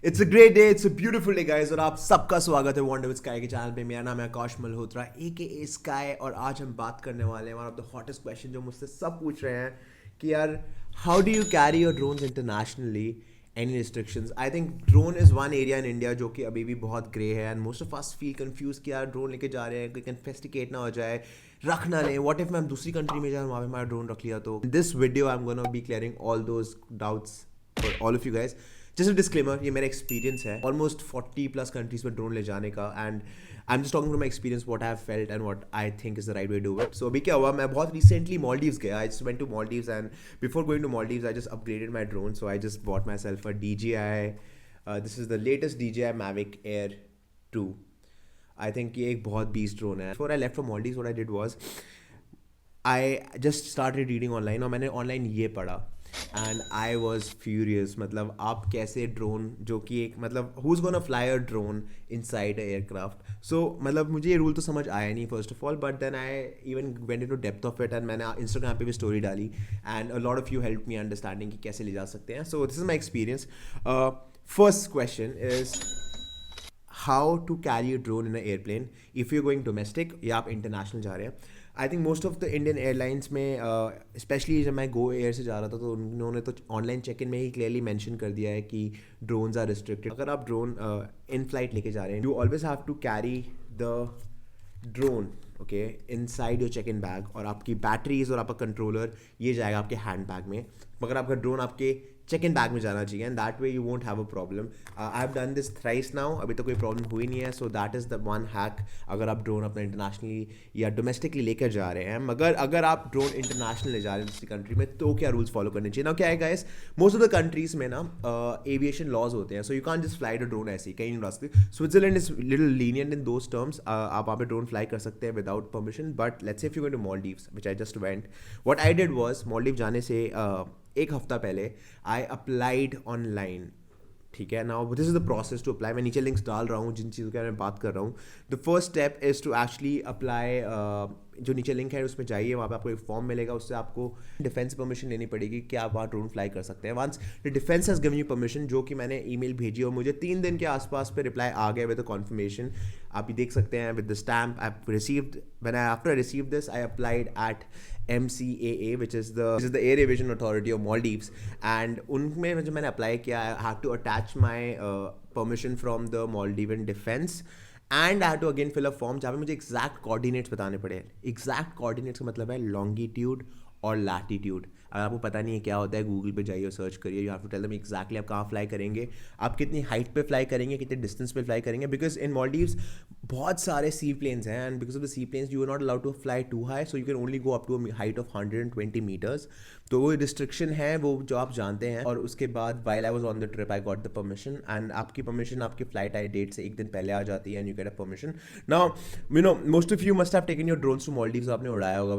It's a great day, it's a beautiful day guys, और आप सबका स्वागत है वंडर विद स्काई के चैनल पे। मेरा नाम है आकाश मल्होत्रा ए स्काई, और आज हम बात करने वाले हैं one of the hottest question जो मुझसे सब पूछ रहे हैं कि यार, how do you carry your drones internationally, any restrictions? I think drone is one area in India जो कि अभी भी बहुत ग्रे है, and most of us feel confuse कि यार ड्रोन लेके जा रहे हैं, कोई कन्फेस्टिकेट ना हो जाए, रख ना लें, व्हाट इफ मैं दूसरी कंट्री में जाऊँ, वहाँ पे हमारा ड्रोन रख लिया तो। This video I am gonna be clearing all those doubts for all of you guys. Just a disclaimer, ये मेरा एक्सपीरियंस है ऑलमोस्ट 40 प्लस कंट्रीज में ड्रोन ले जाने का, and I am just talking from my experience, what I have felt and what I think is the right way to do it. So अभी क्या हुआ, मैं बहुत रिसेंटली मॉलडीव्स गया, I just went to Maldives, and before going to Maldives I just upgraded my drone, so I just bought myself a DJI, this is the latest DJI Mavic Air 2। I think ये एक बहुत beast drone है। Before I left from Maldives, what I did was I just started reading online, और मैंने online ये पढ़ा and I was furious. मतलब आप कैसे ड्रोन, जो कि एक मतलब who is gonna fly a drone inside aircraft. So मतलब मुझे ये रूल तो समझ आया नहीं first of all, but then I even went into depth of it, and मैंने इंस्टाग्राम पे भी स्टोरी डाली, and a lot of you help me understanding कि कैसे ले जा सकते हैं। So this is my experience. First question is how to carry a drone in a airplane if you going domestic या आप इंटरनेशनल जा रहे हैं। I think most of the Indian airlines में, स्पेशली जब मैं गो एयर से जा रहा था, तो उन्होंने तो ऑनलाइन चेक इन में ही क्लियरली मेंशन कर दिया है कि ड्रोन्स आर रिस्ट्रिक्टेड। अगर आप ड्रोन इन फ्लाइट लेके जा रहे हैं, you always have to carry the drone okay inside your check in bag, और आपकी बैटरीज और आपका कंट्रोलर ये जाएगा आपके हैंड बैग में, मगर आपका ड्रोन आपके चेक इन बैग में जाना चाहिए, and that way you won't have a problem. I have done this thrice now, अभी तो कोई प्रॉब्लम हुई नहीं है। So that is the one hack अगर आप ड्रोन अपना इंटरनेशनली या डोमेस्टिकली लेकर जा रहे हैं। मगर अगर आप ड्रोन इंटरनेशनल ले जा रहे हैं दूसरी कंट्री में, तो क्या रूल्स फॉलो करने चाहिए ना? क्या है guys, most of the countries में ना एविएशन लॉज होते हैं, so you can't just fly the drone ऐसे ही, कहीं नहीं उड़ा सकते। Switzerland is little lenient in those terms, आप वहाँ पे ड्रोन फ्लाई कर सकते हैं without permission. But let's say if you going to Maldives, which I just went, what I did was, Maldive जाने से एक हफ्ता पहले आई अप्लाइड ऑनलाइन। ठीक है, now this is the process to apply. मैं नीचे लिंक्स डाल रहा हूँ जिन चीज़ों के बारे में बात कर रहा हूँ। The first step is to actually apply, जो नीचे लिंक है उसमें जाइए, वहाँ पे आपको एक फॉर्म मिलेगा, उससे आपको डिफेंस परमिशन लेनी पड़ेगी कि आप वहाँ ड्रोन फ्लाई कर सकते हैं। Once the defence has given you permission, जो कि मैंने ईमेल भेजी और मुझे 3 दिन के आसपास पे रिप्लाई आ गया विद द कॉन्फर्मेशन। आप ये देख सकते हैं with the stamp I received. When I after I received this, I applied at MCAA, which is the Air Aviation Authority of Maldives, and उनमें जो मैंने अप्लाई किया, I had to attach my permission from the Maldivian Defense, and I had to again fill a form जहाँ पे मुझे exact coordinates बताने पड़े। Exact coordinates का मतलब है लॉन्गिट्यूड और लैटिट्यूड। अगर आपको पता नहीं है क्या होता है, गूगल पे जाइए और सर्च करिए, you have to tell them exactly आप कहाँ फ्लाई करेंगे, आप कितनी हाइट पे फ्लाई करेंगे, कितने डिस्टेंस पे फ्लाई करेंगे। बिकॉज इन मॉलडीव्स बहुत सारे सी प्लेन्स हैं, and because of the sea planes you are not allowed to fly too high, so you can only go up to height of 120 metres. तो वो restriction है, वो जो आप जानते हैं। और उसके बाद while I was on the trip I got the permission, and आपकी परमिशन आपकी फ्लाइट आई डेट से एक दिन पहले आ जाती है, and you get a permission. Now you know most of you must have taken your drones to Maldives, आपने उड़ाया होगा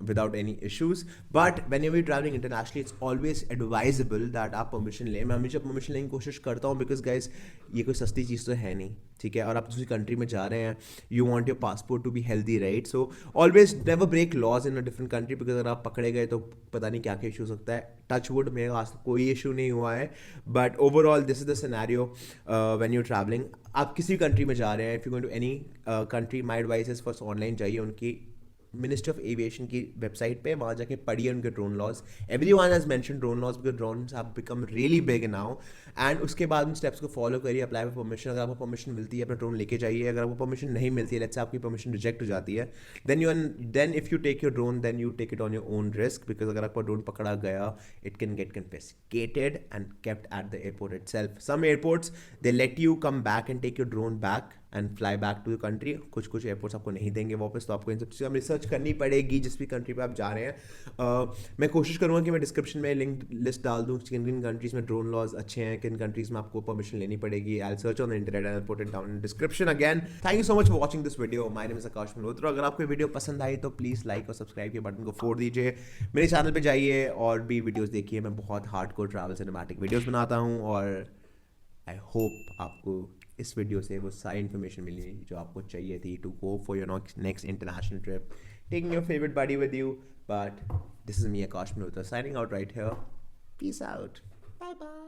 without any issues. But when you we travelling internationally, it's always advisable that आप परमिशन लें। मैं हमेशा permission लेने की कोशिश करता हूँ, बिकॉज गाइज ये कोई सस्ती चीज़ तो है नहीं, ठीक है। और आप दूसरी कंट्री में जा रहे हैं, you want your passport to be healthy, right? So always never break laws in a different country, because अगर आप पकड़े गए तो पता नहीं क्या क्या इशू हो सकता है। टच वुड, मेरे पास कोई इशू नहीं हुआ है, but overall this is the scenario when you travelling. आप किसी कंट्री में जा रहे हैं, if you going to any country, my advice is first online जाइए, उनकी मिनिस्ट्री ऑफ एविएशन की वेबसाइट पे, वहाँ जाके पढ़िए उनके drone laws. Everyone has mention drone laws because drones have become really big now, and उसके बाद उन स्टेप्स को फॉलो करिए। अप्लाई फॉर परमिशन, अगर आपको परमिशन मिलती है अपना ड्रोन लेके जाइए। अगर आपको परमिशन नहीं मिलती है, लेट्स से आपकी परमिशन रिजेक्ट हो जाती है, then if you take your drone, then you take it on your own risk, because अगर आपका ड्रोन पकड़ा गया, it can get confiscated and kept at the airport itself. Some airports they let you come back and take your drone back and fly back to the country. कुछ airports आपको नहीं देंगे वापस, तो आपको इन सब चीज़ों में रिसर्च करनी पड़ेगी जिस भी कंट्री पे आप जा रहे हैं। मैं कोशिश करूँगा कि मैं डिस्क्रिप्शन में लिंक लिस्ट डाल दूँ किन किन कंट्रीज़ में ड्रोन लॉज अच्छे हैं, किन कंट्रीज़ में आपको परमिशन लेनी पड़ेगी। I search on the internet and put it down in description again. Thank you so much for watching this video. My name is Akash Malhotra. अगर आपको वीडियो पसंद आई तो प्लीज़ लाइक और सब्सक्राइब के बटन को फोड़ दीजिए। मेरे चैनल पर जाइए और भी वीडियोज़ देखिए। मैं बहुत हार्डकोर ट्रैवल सिनेमैटिक वीडियोज़ बनाता हूँ, और आई होप आपको इस वीडियो से वो सारी इन्फॉर्मेशन मिली जो आपको चाहिए थी to go for your next international trip, taking your favourite buddy with you. But this is me Akash Malhotra signing out right here. Peace out, bye bye.